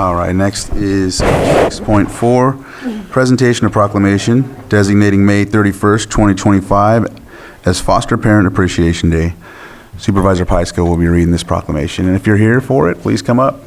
All right, next is 6.4, presentation of proclamation designating May 31st, 2025 as Foster Parent Appreciation Day. Supervisor Pyska will be reading this proclamation, and if you're here for it, please come up.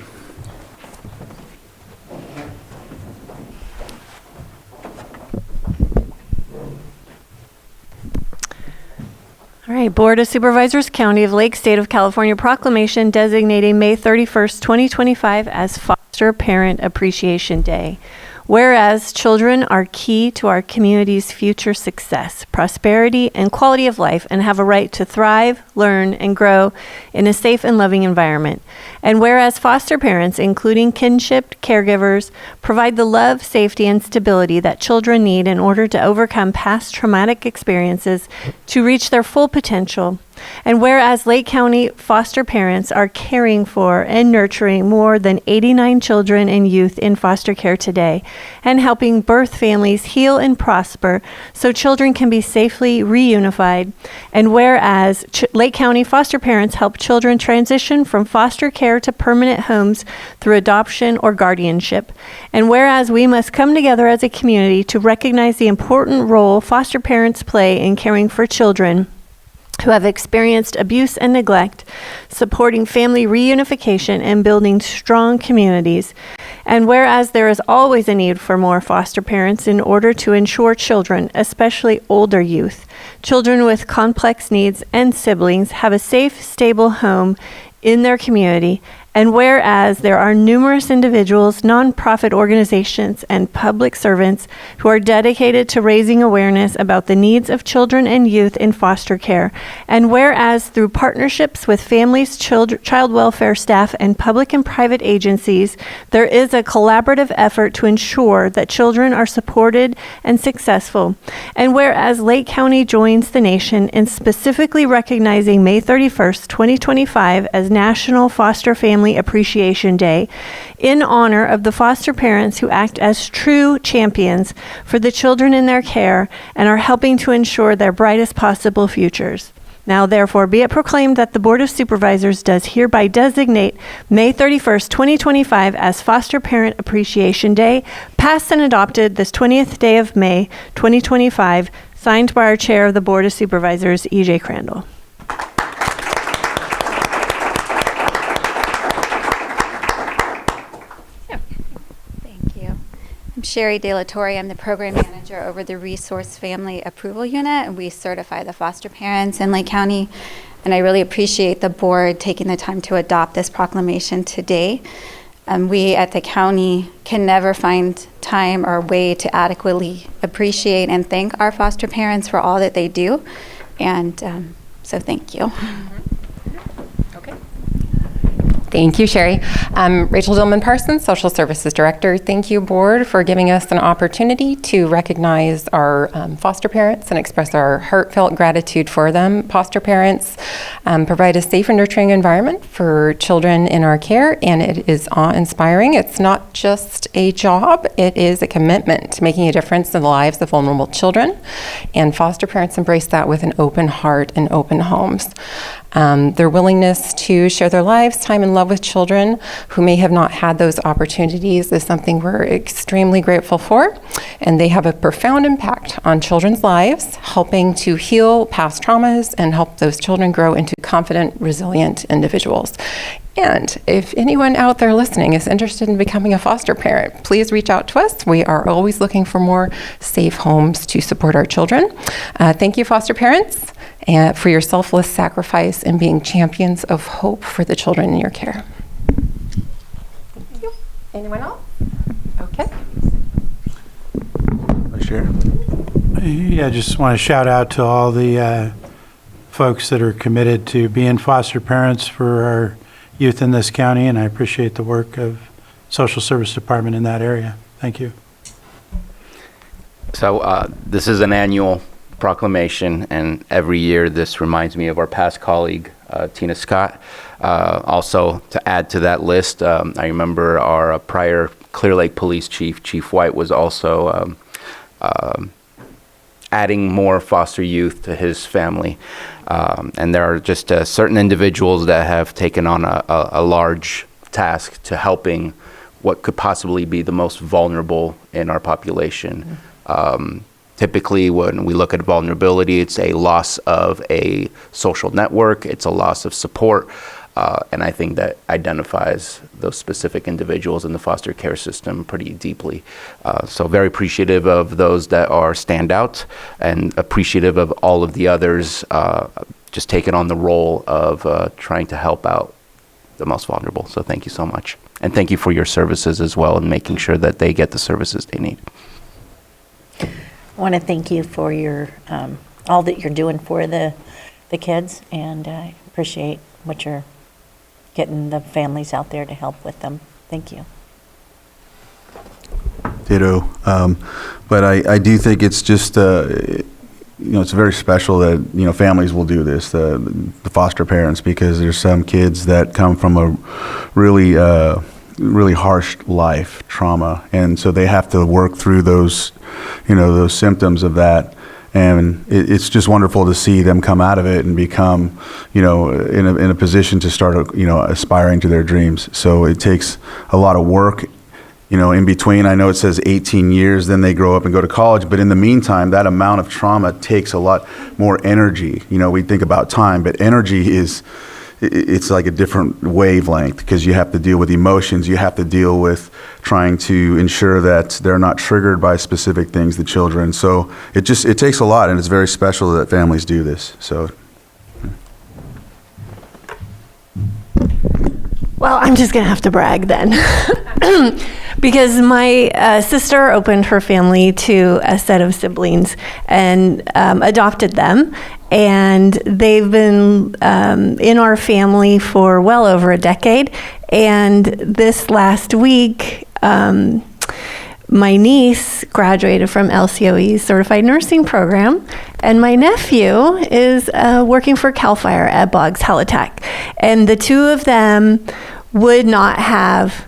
All right, Board of Supervisors, County of Lake, State of California, proclamation designating May 31st, 2025 as Foster Parent Appreciation Day. Whereas children are key to our community's future success, prosperity, and quality of life, and have a right to thrive, learn, and grow in a safe and loving environment. And whereas foster parents, including kinship caregivers, provide the love, safety, and stability that children need in order to overcome past traumatic experiences to reach their full potential. And whereas Lake County foster parents are caring for and nurturing more than 89 children and youth in foster care today, and helping birth families heal and prosper so children can be safely reunified. And whereas Lake County foster parents help children transition from foster care to permanent homes through adoption or guardianship. And whereas we must come together as a community to recognize the important role foster parents play in caring for children who have experienced abuse and neglect, supporting family reunification and building strong communities. And whereas there is always a need for more foster parents in order to ensure children, especially older youth, children with complex needs and siblings have a safe, stable home in their community. And whereas there are numerous individuals, nonprofit organizations, and public servants who are dedicated to raising awareness about the needs of children and youth in foster care, and whereas through partnerships with families, child welfare staff, and public and private agencies, there is a collaborative effort to ensure that children are supported and successful. And whereas Lake County joins the nation in specifically recognizing May 31st, 2025 as National Foster Family Appreciation Day in honor of the foster parents who act as true champions for the children in their care and are helping to ensure their brightest possible futures. Now, therefore, be it proclaimed that the Board of Supervisors does hereby designate May 31st, 2025 as Foster Parent Appreciation Day, passed and adopted this 20th day of May, 2025, signed by our Chair of the Board of Supervisors, E.J. Crandall. I'm Sherry De La Torre. I'm the program manager over the Resource Family Approval Unit, and we certify the foster parents in Lake County. And I really appreciate the board taking the time to adopt this proclamation today. We at the county can never find time or way to adequately appreciate and thank our foster parents for all that they do. And so thank you. Thank you, Sherry. Rachel Dillman-Parsons, Social Services Director. Thank you, Board, for giving us an opportunity to recognize our foster parents and express our heartfelt gratitude for them. Foster parents provide a safe and nurturing environment for children in our care, and it is awe-inspiring. It's not just a job, it is a commitment to making a difference in the lives of vulnerable children, and foster parents embrace that with an open heart and open homes. Their willingness to share their lives, time, and love with children who may have not had those opportunities is something we're extremely grateful for. And they have a profound impact on children's lives, helping to heal past traumas and help those children grow into confident, resilient individuals. And if anyone out there listening is interested in becoming a foster parent, please reach out to us. We are always looking for more safe homes to support our children. Thank you, foster parents, for your selfless sacrifice and being champions of hope for the children in your care. Thank you. Anyone else? Okay. Sure. Yeah, I just want to shout out to all the folks that are committed to being foster parents for our youth in this county, and I appreciate the work of Social Service Department in that area. Thank you. So this is an annual proclamation, and every year this reminds me of our past colleague, Tina Scott. Also, to add to that list, I remember our prior Clear Lake Police Chief, Chief White, was also adding more foster youth to his family. And there are just certain individuals that have taken on a large task to helping what could possibly be the most vulnerable in our population. Typically, when we look at vulnerability, it's a loss of a social network, it's a loss of support, and I think that identifies those specific individuals in the foster care system pretty deeply. So very appreciative of those that are standout, and appreciative of all of the others just taking on the role of trying to help out the most vulnerable. So thank you so much. And thank you for your services as well, and making sure that they get the services they need. I want to thank you for your all that you're doing for the kids, and I appreciate what you're getting the families out there to help with them. Thank you. Ditto. But I do think it's just, it's very special that, families will do this, the foster parents, because there's some kids that come from a really, really harsh life, trauma, and so they have to work through those, those symptoms of that. And it's just wonderful to see them come out of it and become, in a position to start, aspiring to their dreams. So it takes a lot of work, in between. I know it says 18 years, then they grow up and go to college, but in the meantime, that amount of trauma takes a lot more energy. We think about time, but energy it's like a different wavelength, because you have to deal with emotions, you have to deal with trying to ensure that they're not triggered by specific things, the children. So it takes a lot, and it's very special that families do this. So. Well, I'm just going to have to brag then. Because my sister opened her family to a set of siblings and adopted them. And they've been in our family for well over a decade. And this last week, my niece graduated from LCOE's Certified Nursing Program, and my nephew is working for CAL FIRE at Boggs Helitack. And the two of them would not have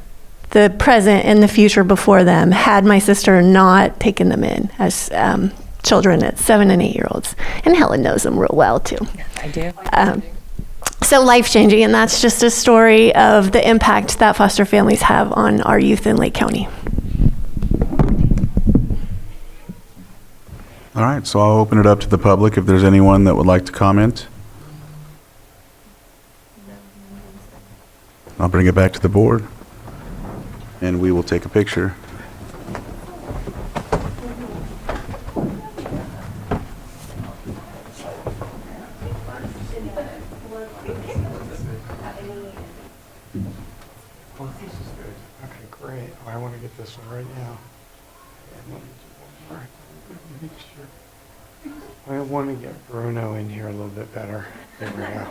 the present and the future before them had my sister not taken them in as children at 7 and 8 year olds. And Helen knows them real well too. I do. So life-changing, and that's just a story of the impact that foster families have on our youth in Lake County. All right, so I'll open it up to the public if there's anyone that would like to comment. I'll bring it back to the board, and we will take a picture. Oh, this is good. Okay, great. Oh, I want to get this one right now. All right, make sure. I want to get Bruno in here a little bit better. There we go.